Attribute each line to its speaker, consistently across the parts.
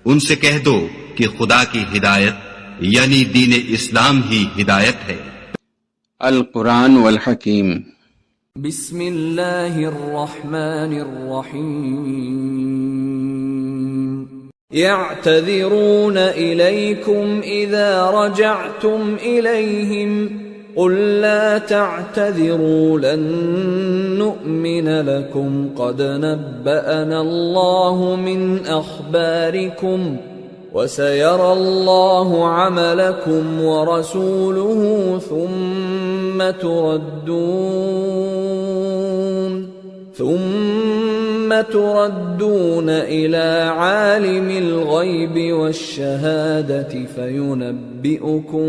Speaker 1: ان سے کہہ دو کہ خدا کی ہدایت یعنی دین اسلام ہی ہدایت ہے۔
Speaker 2: القرآن والحکیم۔
Speaker 3: بسم اللہ الرحمن الرحیم۔ يعتذرون إليكم إذا رجعتم إليهم قل لا تعتذروا لن نؤمن لكم قد نبأنا الله من أخباركم وسيرى الله عملكم ورسوله ثم تردون إلى عالم الغيب والشهادة فينبئكم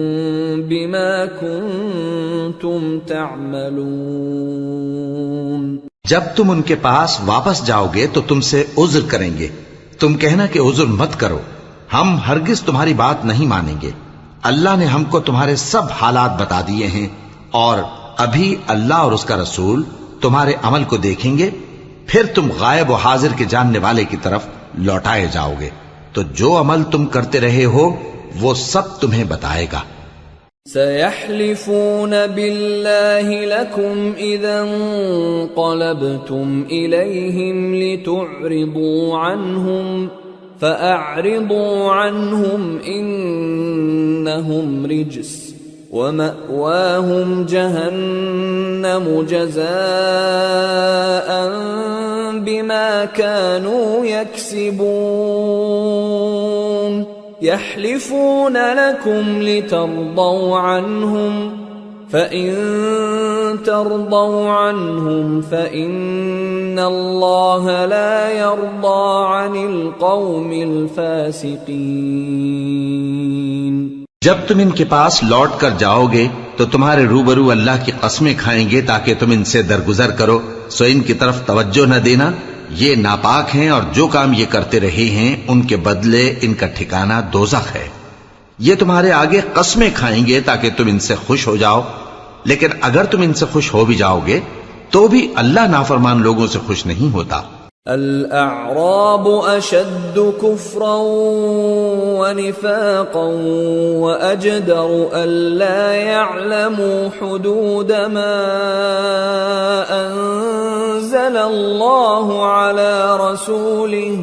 Speaker 3: بما كنتم تعملون۔
Speaker 4: جب تم ان کے پاس واپس جاؤ گے تو تم سے عذر کریں گے، تم کہنا کہ عذر مت کرو، ہم ہرگز تمہاری بات نہیں مانیں گے۔ اللہ نے ہم کو تمہارے سب حالات بتا دیے ہیں، اور ابھی اللہ اور اس کا رسول تمہارے عمل کو دیکھیں گے، پھر تم غائب و حاضر کے جاننے والے کی طرف لوٹائے جاؤ گے، تو جو عمل تم کرتے رہے ہو وہ سب تمہیں بتائے گا۔
Speaker 3: سيحلفون بالله لكم إذا انقلبتم إليهم لتعرضوا عنهم فأعرضوا عنهم إنهم رجس ومأواهم جهنم جزاء بما كانوا يكسبون۔ يحلفون لكم لترضوا عنهم فإن ترضوا عنهم فإن الله لا يرضى عن القوم الفاسقين۔
Speaker 4: جب تم ان کے پاس لوٹ کر جاؤ گے تو تمہارے روبرو اللہ کی قسمیں کھائیں گے تاکہ تم ان سے درگزر کرو، سو ان کی طرف توجہ نہ دینا، یہ ناپاک ہیں اور جو کام یہ کرتے رہے ہیں ان کے بدلے ان کا ٹھکانہ دوزخ ہے۔ یہ تمہارے آگے قسمیں کھائیں گے تاکہ تم ان سے خوش ہو جاؤ، لیکن اگر تم ان سے خوش ہو بھی جاؤ گے تو بھی اللہ نافرمان لوگوں سے خوش نہیں ہوتا۔
Speaker 3: الأعراب أشد كفرا ونفاقا وأجدر ألا يعلموا حدود ما أنزل الله على رسوله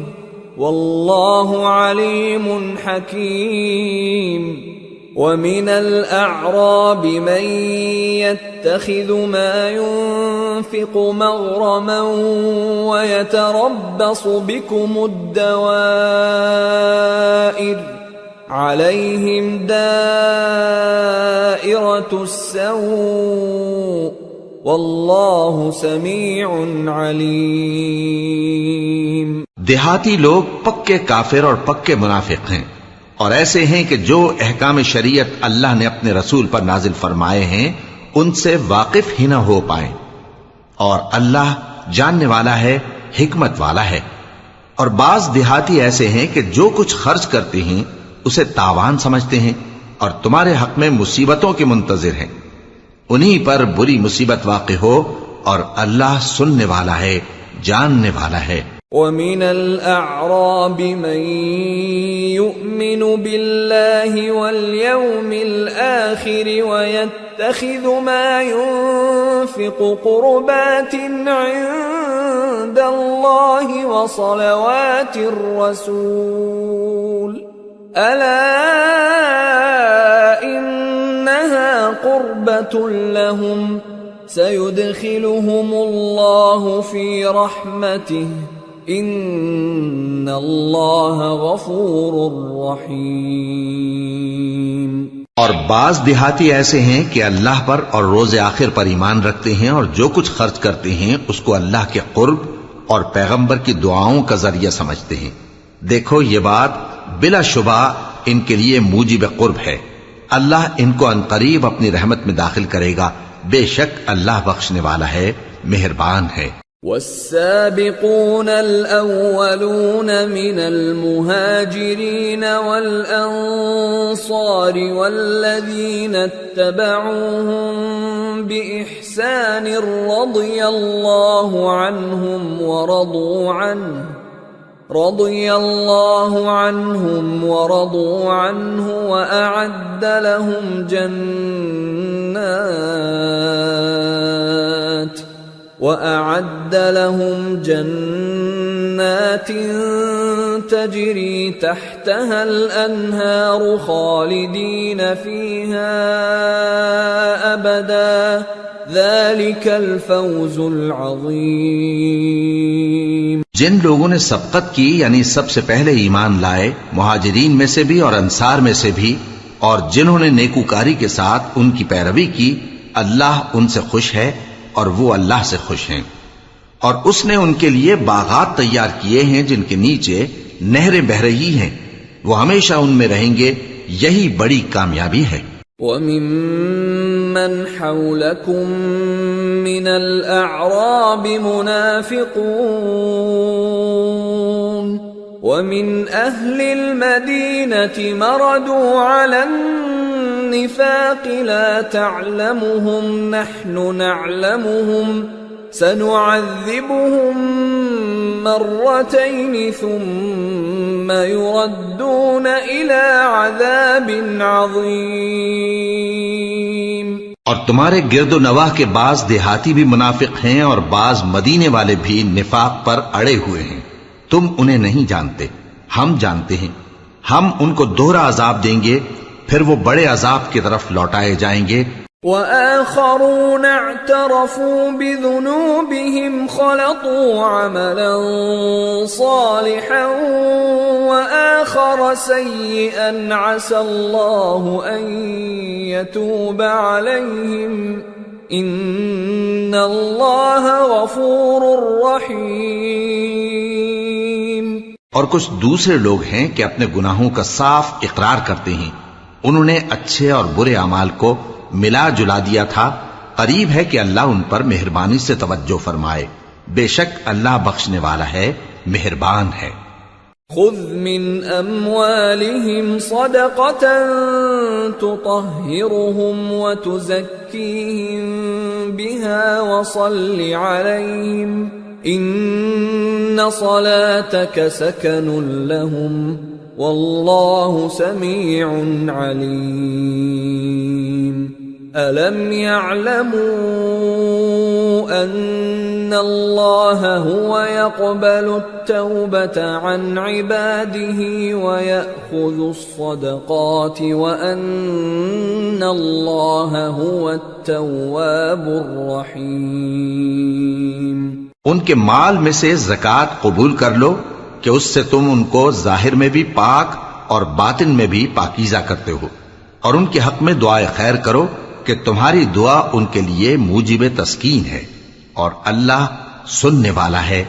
Speaker 3: والله عليم حكيم۔ ومن الأعراب من يتخذ ما ينفق مغرما ويتربص بكم الدوائر عليهم دائرة السوء والله سميع عليم۔
Speaker 4: دیہاتی لوگ پکے کافر اور پکے منافق ہیں، اور ایسے ہیں کہ جو احکام شریعت اللہ نے اپنے رسول پر نازل فرمائے ہیں ان سے واقف ہی نہ ہو پائیں، اور اللہ جاننے والا ہے، حکمت والا ہے۔ اور بعض دیہاتی ایسے ہیں کہ جو کچھ خرچ کرتے ہیں اسے تاوان سمجھتے ہیں اور تمہارے حق میں مصیبتوں کے منتظر ہیں، انہی پر بری مصیبت واقع ہو، اور اللہ سننے والا ہے، جاننے والا ہے۔
Speaker 3: وَمِنَ الْأَعْرَابِ مَن يُؤْمِنُ بِاللَّهِ وَالْيَوْمِ الْآخِرِ وَيَتَّخِذُ مَا يُنفِقُ قُرُبَاتٍ عِندَ اللَّهِ وَصَلَوَاتِ الرَّسُولِ أَلَا إِنَّهَا قُرْبَةٌ لَهُمْ سَيُدْخِلُهُمُ اللَّهُ فِي رَحْمَتِهِ ان اللہ غفور رحیم۔
Speaker 4: اور بعض دیہاتی ایسے ہیں کہ اللہ پر اور روز آخر پر ایمان رکھتے ہیں اور جو کچھ خرچ کرتے ہیں اس کو اللہ کے قرب اور پیغمبر کی دعاؤں کا ذریعہ سمجھتے ہیں۔ دیکھو یہ بات بلا شبہ ان کے لیے موجب قرب ہے، اللہ ان کو عنقریب اپنی رحمت میں داخل کرے گا، بے شک اللہ بخشنے والا ہے، مہربان ہے۔
Speaker 3: والسابقون الأولون من المهاجرين والأنصار والذين اتبعوهم بإحسان رضي الله عنهم ورضوا عنه رضي الله عنهم ورضوا عنه وأعد لهم جنات تجري تحتها الأنهار خالدين فيها أبدا ذلك الفوز العظيم.
Speaker 4: جن لوگوں نے سبقت کی یعنی سب سے پہلے ایمان لائے، مہاجرین میں سے بھی اور انصار میں سے بھی، اور جنہوں نے نیکوکاری کے ساتھ ان کی پیروی کی، اللہ ان سے خوش ہے اور وہ اللہ سے خوش ہیں. اور اس نے ان کے لیے باغات تیار کیے ہیں جن کے نیچے نہریں بہہ رہی ہیں، وہ ہمیشہ ان میں رہیں گے، یہی بڑی کامیابی ہے.
Speaker 3: وَمِمَّنْ حَوْلَكُمْ مِنَ الْأَعْرَابِ مُنَافِقُونَ وَمِنْ أَهْلِ الْمَدِينَةِ مَرَدُوا عَلَى النِّفَاقِ لَا تَعْلَمُهُمْ نَحْنُ نَعْلَمُهُمْ سَنُعَذِّبُهُمْ مرتين ثم يردون إلى عذاب عظيم.
Speaker 4: اور تمہارے گرد و نواح کے بعض دیہاتی بھی منافق ہیں اور بعض مدینے والے بھی نفاق پر اڑے ہوئے ہیں. تم انہیں نہیں جانتے، ہم جانتے ہیں. ہم ان کو دوہرا عذاب دیں گے، پھر وہ بڑے عذاب کی طرف لوٹائے جائیں گے.
Speaker 3: وآخرون اعترفوا بذنوبهم خلطوا عملا صالحا وآخر سيئا عسى الله أن يتوب عليهم إن الله غفور رحيم.
Speaker 4: اور کچھ دوسرے لوگ ہیں کہ اپنے گناہوں کا صاف اقرار کرتے ہیں، انہوں نے اچھے اور برے اعمال کو ملا جلا دیا تھا. قریب ہے کہ اللہ ان پر مہربانی سے توجہ فرمائے، بے شک اللہ بخشنے والا ہے، مہربان ہے.
Speaker 3: خذ من اموالهم صدقة تطهرهم وتزكيهم بها وصل عليهم ان صلاتك سكن لهم والله سميع عليم. ألم يعلموا أن الله هو يقبل التوبة عن عباده ويأخذ الصدقات وأن الله هو التواب الرحيم.
Speaker 4: ان کے مال میں سے زکوٰۃ قبول کر لو کہ اس سے تم ان کو ظاہر میں بھی پاک اور باطن میں بھی پاکیزہ کرتے ہو، اور ان کے حق میں دعائے خیر کرو کہ تمہاری دعا ان کے لیے موجب تسکین ہے، اور اللہ سننے والا ہے،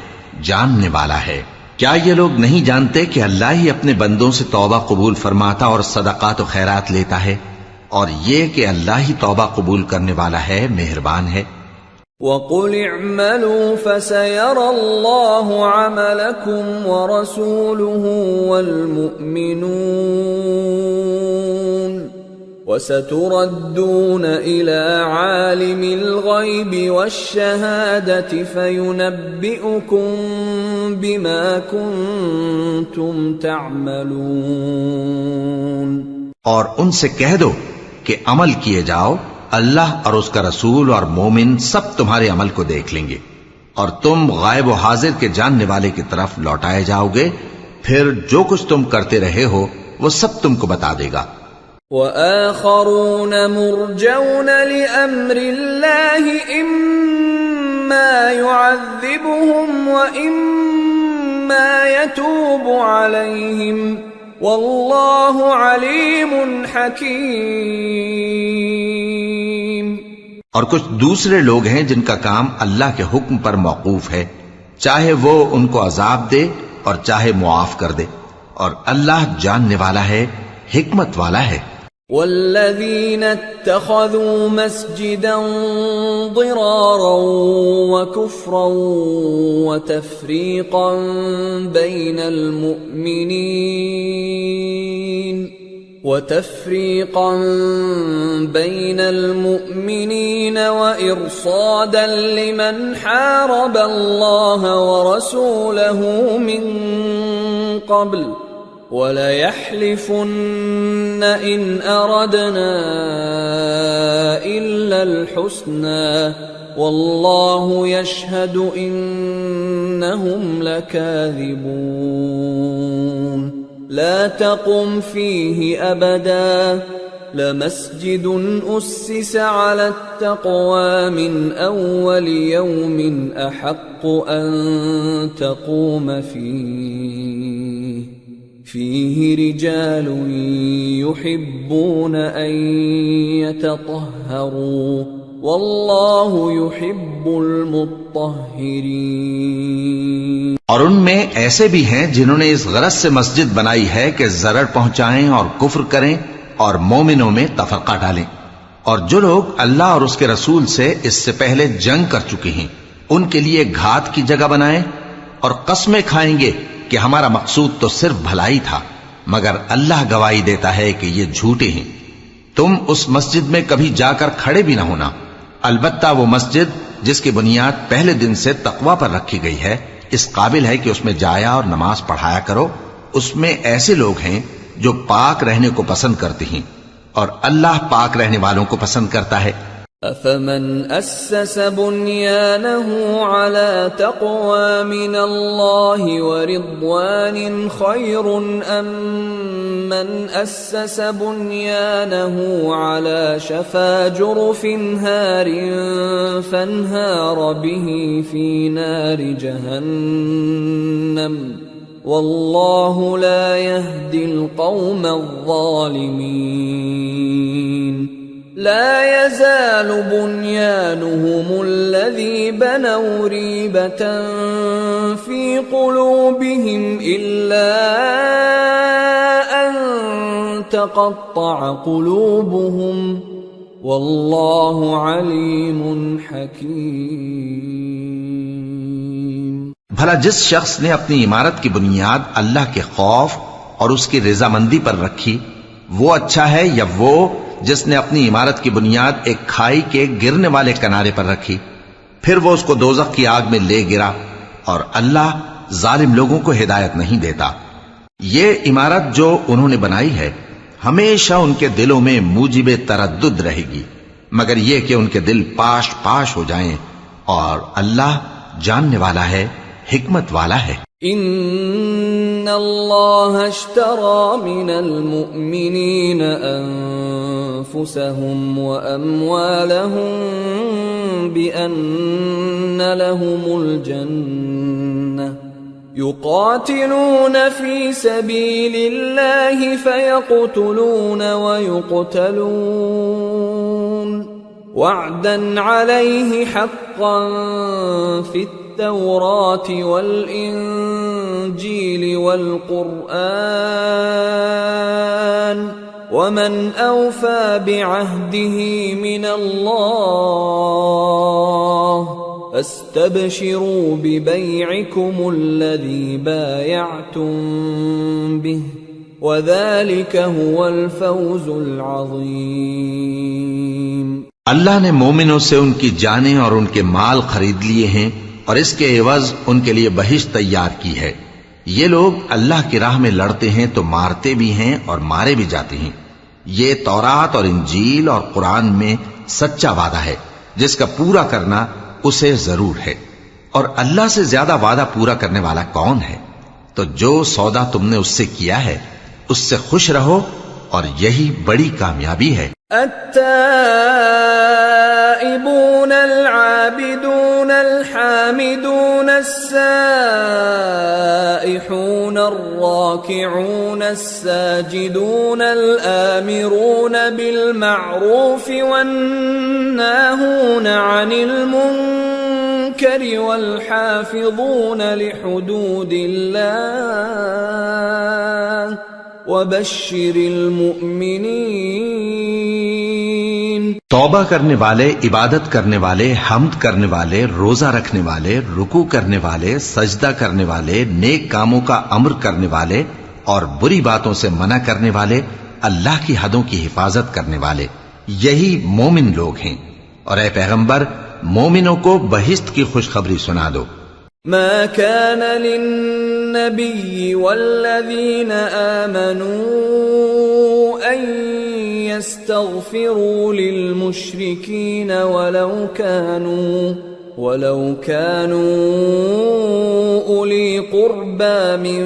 Speaker 4: جاننے والا ہے. کیا یہ لوگ نہیں جانتے کہ اللہ ہی اپنے بندوں سے توبہ قبول فرماتا اور صدقات و خیرات لیتا ہے، اور یہ کہ اللہ ہی توبہ قبول کرنے والا ہے، مہربان ہے.
Speaker 3: وَقُلِ اعْمَلُوا فَسَيَرَى اللَّهُ عَمَلَكُمْ وَرَسُولُهُ وَالْمُؤْمِنُونَ وَسَتُرَدُّونَ إِلَى عَالِمِ الْغَيْبِ وَالشَّهَادَةِ فَيُنَبِّئُكُم بِمَا كُنتُمْ تَعْمَلُونَ.
Speaker 4: اور ان سے کہہ دو کہ عمل کیے جاؤ، اللہ اور اس کا رسول اور مومن سب تمہارے عمل کو دیکھ لیں گے، اور تم غائب و حاضر کے جاننے والے کی طرف لوٹائے جاؤ گے، پھر جو کچھ تم کرتے رہے ہو وہ سب تم کو بتا دے گا.
Speaker 3: وآخرون مرجون لأمر الله إما يعذبهم وإما يتوب عليهم والله عليم حكيم.
Speaker 4: اور کچھ دوسرے لوگ ہیں جن کا کام اللہ کے حکم پر موقوف ہے، چاہے وہ ان کو عذاب دے اور چاہے معاف کر دے، اور اللہ جاننے والا ہے، حکمت والا ہے.
Speaker 3: والذين اتخذوا مسجدا ضرارا وكفرا وتفريقا بين المؤمنين وإرصادا لمن حارب الله ورسوله من قبل وَلَيَحْلِفُنَّ إِنْ أَرَدْنَا إِلَّا الْحُسْنَى وَاللَّهُ يَشْهَدُ إِنَّهُمْ لَكَاذِبُونَ لَا تَقُمْ فِيهِ أَبَدًا لَمَسْجِدٌ أُسِّسَ عَلَى التَّقْوَى مِنْ أَوَّلِ يَوْمٍ أَحَقُّ أَن تَقُومَ فيه رجال يحبون أن يتطهروا والله يحب المطهرين۔
Speaker 4: اور ان میں ایسے بھی ہیں جنہوں نے اس غرض سے مسجد بنائی ہے کہ ضرر پہنچائیں اور کفر کریں اور مومنوں میں تفرقہ ڈالیں، اور جو لوگ اللہ اور اس کے رسول سے اس سے پہلے جنگ کر چکے ہیں ان کے لیے گھات کی جگہ بنائیں، اور قسمیں کھائیں گے کہ ہمارا مقصود تو صرف بھلائی تھا، مگر اللہ گواہی دیتا ہے کہ یہ جھوٹے ہیں۔ تم اس مسجد میں کبھی جا کر کھڑے بھی نہ ہونا، البتہ وہ مسجد جس کی بنیاد پہلے دن سے تقوی پر رکھی گئی ہے اس قابل ہے کہ اس میں جایا اور نماز پڑھایا کرو۔ اس میں ایسے لوگ ہیں جو پاک رہنے کو پسند کرتے ہیں، اور اللہ پاک رہنے والوں کو پسند کرتا ہے۔
Speaker 3: أَفَمَنْ أَسَّسَ بُنْيَانَهُ عَلَى تَقْوَى مِنَ اللَّهِ وَرِضْوَانٍ خَيْرٌ أَمْ مَنْ أَسَّسَ بُنْيَانَهُ عَلَى شَفَا جُرُفٍ هَارٍ فَانْهَارَ بِهِ فِي نَارِ جَهَنَّمَ وَاللَّهُ لَا يَهْدِي الْقَوْمَ الظَّالِمِينَ۔ لا يزال بنيانهم الذي بنوا ريبة في قلوبهم إلا أن تقطع قلوبهم والله عليم حكيم۔
Speaker 4: بھلا جس شخص نے اپنی عمارت کی بنیاد اللہ کے خوف اور اس کی رضامندی پر رکھی وہ اچھا ہے، یا وہ جس نے اپنی عمارت کی بنیاد ایک کھائی کے گرنے والے کنارے پر رکھی، پھر وہ اس کو دوزخ کی آگ میں لے گرا، اور اللہ ظالم لوگوں کو ہدایت نہیں دیتا۔ یہ عمارت جو انہوں نے بنائی ہے ہمیشہ ان کے دلوں میں موجب تردد رہے گی، مگر یہ کہ ان کے دل پاش پاش ہو جائیں، اور اللہ جاننے والا ہے، حکمت والا ہے۔
Speaker 3: ان اللہ اشترى من المؤمنین انفسهم واموالهم بان لهم الجنة يقاتلون في سبيل الله فيقتلون ويقتلون وعدا عليه حقا في التوراة والإنجيل والقرآن ومن أوفى بعهده من الله فاستبشروا ببيعكم الذي بايعتم به وذلك هو الفوز العظيم۔
Speaker 4: اللہ نے مومنوں سے ان کی جانیں اور ان کے مال خرید لیے ہیں، اور اس کے عوض ان کے لیے بہشت تیار کی ہے۔ یہ لوگ اللہ کی راہ میں لڑتے ہیں تو مارتے بھی ہیں اور مارے بھی جاتے ہیں۔ یہ تورات اور انجیل اور قرآن میں سچا وعدہ ہے جس کا پورا کرنا اسے ضرور ہے، اور اللہ سے زیادہ وعدہ پورا کرنے والا کون ہے؟ تو جو سودا تم نے اس سے کیا ہے اس سے خوش رہو، اور یہی بڑی کامیابی ہے۔
Speaker 3: التائبون العابدون الحامدون السائحون الراكعون الساجدون الآمرون بالمعروف والناهون عن المنكر والحافظون لحدود الله وبشر المؤمنین۔
Speaker 4: توبہ کرنے والے، عبادت کرنے والے، حمد کرنے والے، روزہ رکھنے والے، رکوع کرنے والے، سجدہ کرنے والے، نیک کاموں کا امر کرنے والے اور بری باتوں سے منع کرنے والے، اللہ کی حدوں کی حفاظت کرنے والے، یہی مومن لوگ ہیں۔ اور اے پیغمبر مومنوں کو بہشت کی خوشخبری سنا دو۔
Speaker 3: ما كان النبي والذين آمنوا أن يستغفروا للمشركين ولو كانوا أولي قربى من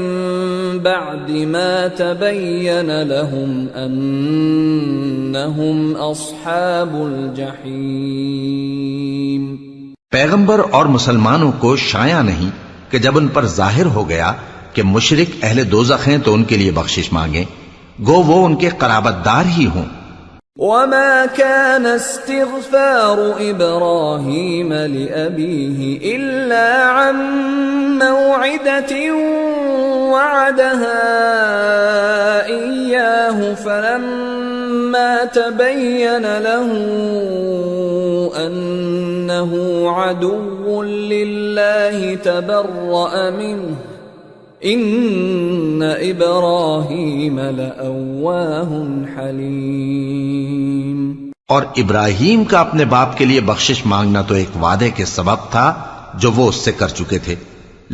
Speaker 3: بعد ما تبين لهم أنهم أصحاب الجحيم.
Speaker 4: پیغمبر اور مسلمانوں کو شایع نہیں کہ جب ان پر ظاہر ہو گیا کہ مشرک اہل دوزخ ہیں تو ان کے لیے بخشش مانگیں، گو وہ ان کے قرابت دار ہی ہوں.
Speaker 3: وما كان استغفار إبراهيم لأبيه إلا عن موعدة وعدها إياه فلما تبين له أنه عدو لله تبرأ منه إن إبراهيم لأواه حليم.
Speaker 4: اور ابراہیم کا اپنے باپ کے لیے بخشش مانگنا تو ایک وعدے کے سبب تھا جو وہ اس سے کر چکے تھے،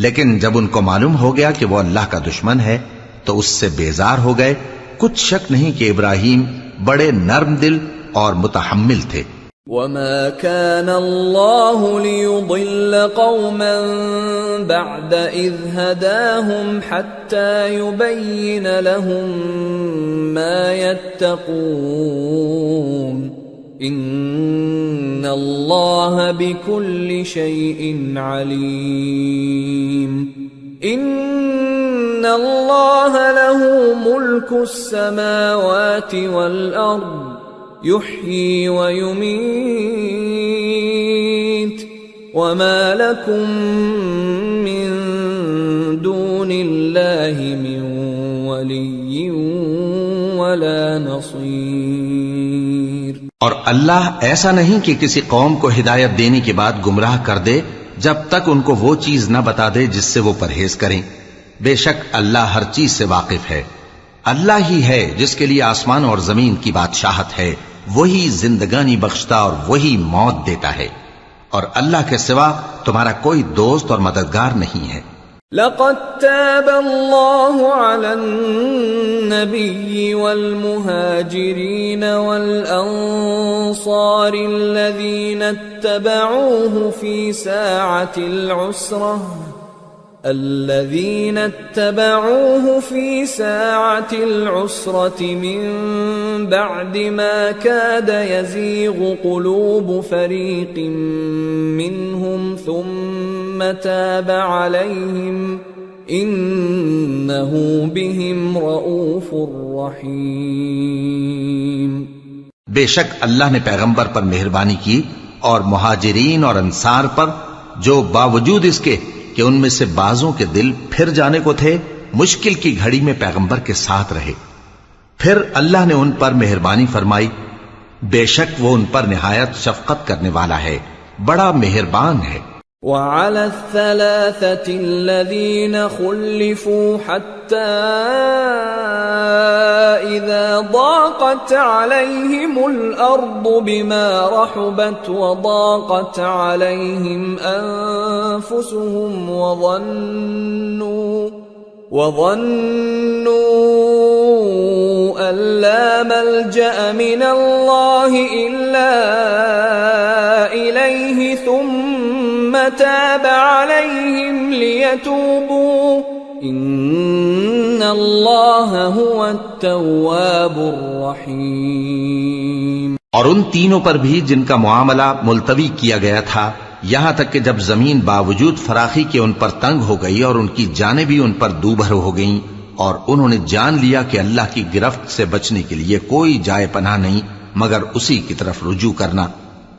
Speaker 4: لیکن جب ان کو معلوم ہو گیا کہ وہ اللہ کا دشمن ہے تو اس سے بیزار ہو گئے. کچھ شک نہیں کہ ابراہیم بڑے نرم دل اور متحمل تھے.
Speaker 3: وما كان الله ليضل قوما بعد إذ هداهم حتى يبين لهم ما يتقون إن الله بكل شيء عليم. إن الله له ملك السماوات والأرض يحيي ويميت وما لكم من دون الله من ولي ولا نصير.
Speaker 4: اور اللہ ایسا نہیں کہ کسی قوم کو ہدایت دینے کے بعد گمراہ کر دے جب تک ان کو وہ چیز نہ بتا دے جس سے وہ پرہیز کریں. بے شک اللہ ہر چیز سے واقف ہے. اللہ ہی ہے جس کے لیے آسمان اور زمین کی بادشاہت ہے، وہی زندگانی بخشتا اور وہی موت دیتا ہے، اور اللہ کے سوا تمہارا کوئی دوست اور مددگار نہیں ہے.
Speaker 3: لقد تاب الله على النبي والمهاجرين والأنصار الذين اتبعوه في ساعة العسرة من بعد ما كاد يزيغ قلوب فريق منهم ثم تاب عليهم إنه بهم رؤوف رحيم.
Speaker 4: بے شک اللہ نے پیغمبر پر مہربانی کی اور مہاجرین اور انصار پر جو باوجود اس کے کہ ان میں سے بعضوں کے دل پھر جانے کو تھے مشکل کی گھڑی میں پیغمبر کے ساتھ رہے، پھر اللہ نے ان پر مہربانی فرمائی. بے شک وہ ان پر نہایت شفقت کرنے والا ہے، بڑا مہربان ہے.
Speaker 3: وعلى الثلاثة الذين خلفوا حتى إذا ضاقت عليهم الأرض بما رحبت وضاقت عليهم أنفسهم وظنوا أن لا ملجأ من الله إلا إليه ثم تاب عليهم ليتوبوا إن الله هو التواب الرحيم.
Speaker 4: اور ان تینوں پر بھی جن کا معاملہ ملتوی کیا گیا تھا، یہاں تک کہ جب زمین باوجود فراخی کے ان پر تنگ ہو گئی اور ان کی جانیں بھی ان پر دوبھر ہو گئیں، اور انہوں نے جان لیا کہ اللہ کی گرفت سے بچنے کے لیے کوئی جائے پناہ نہیں مگر اسی کی طرف رجوع کرنا،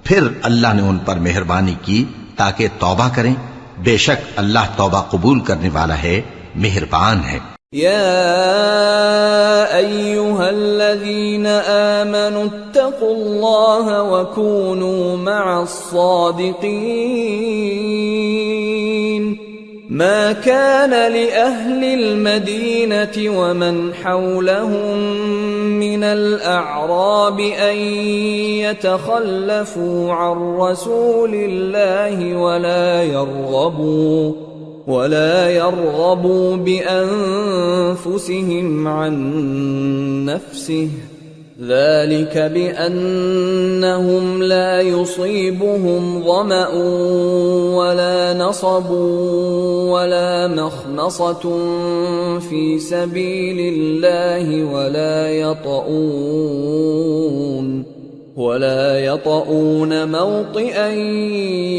Speaker 4: پھر اللہ نے ان پر مہربانی کی تاکہ توبہ کریں. بے شک اللہ توبہ قبول کرنے والا ہے، مہربان ہے.
Speaker 3: يا أيها الذين آمنوا اتقوا الله وكونوا مع الصادقين. ما كان لأهل المدينة ومن حولهم من الأعراب أن يتخلفوا عن رسول الله ولا يرغبوا بأنفسهم عن نفسه ذلك بأنهم لا يصيبهم ظمأ ولا نصب ولا مخمصة في سبيل الله ولا يطؤون موطئا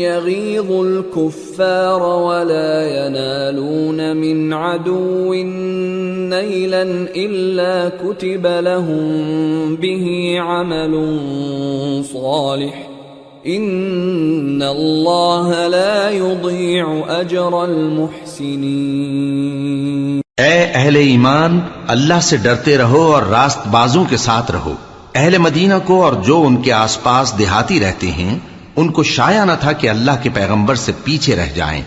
Speaker 3: يغيظ الكفار ولا ينالون من عدو نيلا إلا كتب لهم به عمل صالح إن الله لا يضيع أجر المحسنين۔
Speaker 4: اے اہل ایمان، اللہ سے ڈرتے رہو اور راست بازوں کے ساتھ رہو۔ اہل مدینہ کو اور جو ان کے آس پاس دیہاتی رہتے ہیں ان کو شایع نہ تھا کہ اللہ کے پیغمبر سے پیچھے رہ جائیں،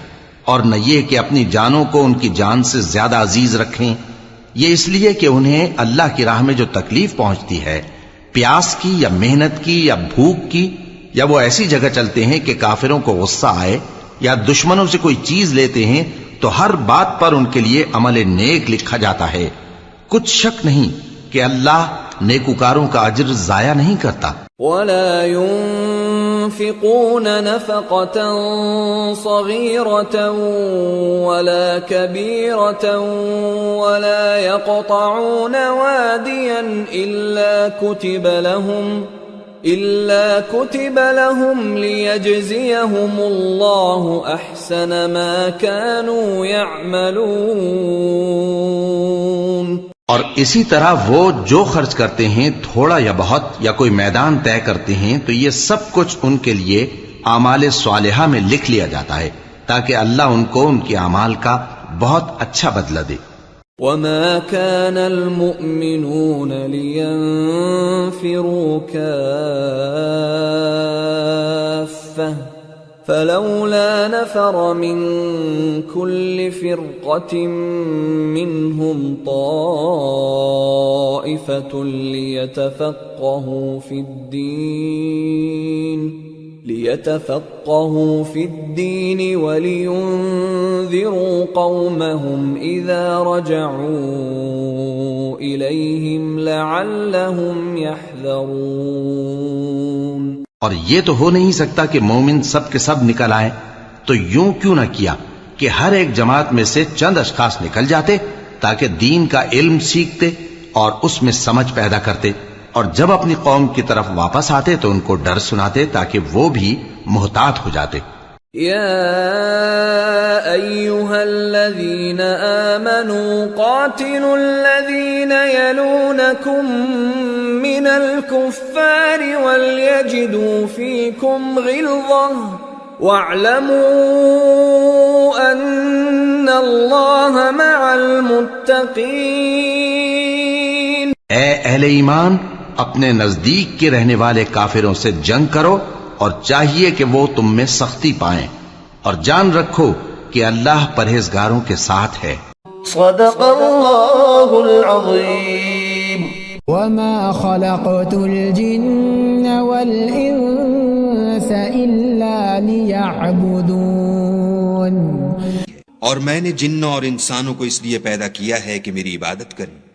Speaker 4: اور نہ یہ کہ اپنی جانوں کو ان کی جان سے زیادہ عزیز رکھیں، یہ اس لیے کہ انہیں اللہ کی راہ میں جو تکلیف پہنچتی ہے، پیاس کی یا محنت کی یا بھوک کی، یا وہ ایسی جگہ چلتے ہیں کہ کافروں کو غصہ آئے یا دشمنوں سے کوئی چیز لیتے ہیں تو ہر بات پر ان کے لیے عمل نیک لکھا جاتا ہے۔ کچھ شک نہیں کہ اللہ نیکوکاروں کا اجر ضائع نہیں کرتا۔
Speaker 3: ولا ينفقون نفقة صغيرة ولا كبيرة ولا يقطعون واديا إلا كتب لهم ليجزيهم الله أحسن ما كانوا يعملون۔
Speaker 4: اور اسی طرح وہ جو خرچ کرتے ہیں تھوڑا یا بہت یا کوئی میدان طے کرتے ہیں تو یہ سب کچھ ان کے لیے اعمال صالحہ میں لکھ لیا جاتا ہے تاکہ اللہ ان کو ان کے اعمال کا بہت اچھا بدلہ دے۔
Speaker 3: وما كان المؤمنون لينفروا كافة فلولا نفر من كل فرقة منهم طائفة ليتفقهوا في الدين ولينذروا قومهم إذا رجعوا إليهم لعلهم يحذرون۔
Speaker 4: اور یہ تو ہو نہیں سکتا کہ مومن سب کے سب نکل آئیں، تو یوں کیوں نہ کیا کہ ہر ایک جماعت میں سے چند اشخاص نکل جاتے تاکہ دین کا علم سیکھتے اور اس میں سمجھ پیدا کرتے، اور جب اپنی قوم کی طرف واپس آتے تو ان کو ڈر سناتے تاکہ وہ بھی محتاط ہو جاتے۔
Speaker 3: يا أيها الذين آمنوا قاتلوا الذين يلونكم من الكفار وليجدوا فيكم غلظة واعلموا أن الله مع المتقين۔
Speaker 4: اے اہل ایمان، اپنے نزدیک کے رہنے والے کافروں سے جنگ کرو اور چاہیے کہ وہ تم میں سختی پائیں، اور جان رکھو کہ اللہ پرہیزگاروں کے ساتھ ہے۔
Speaker 5: صدق اللہ العظیم۔
Speaker 6: وما خلقت الجن والانس الا ليعبدون۔
Speaker 1: اور میں نے جنوں اور انسانوں کو اس لیے پیدا کیا ہے کہ میری عبادت کریں۔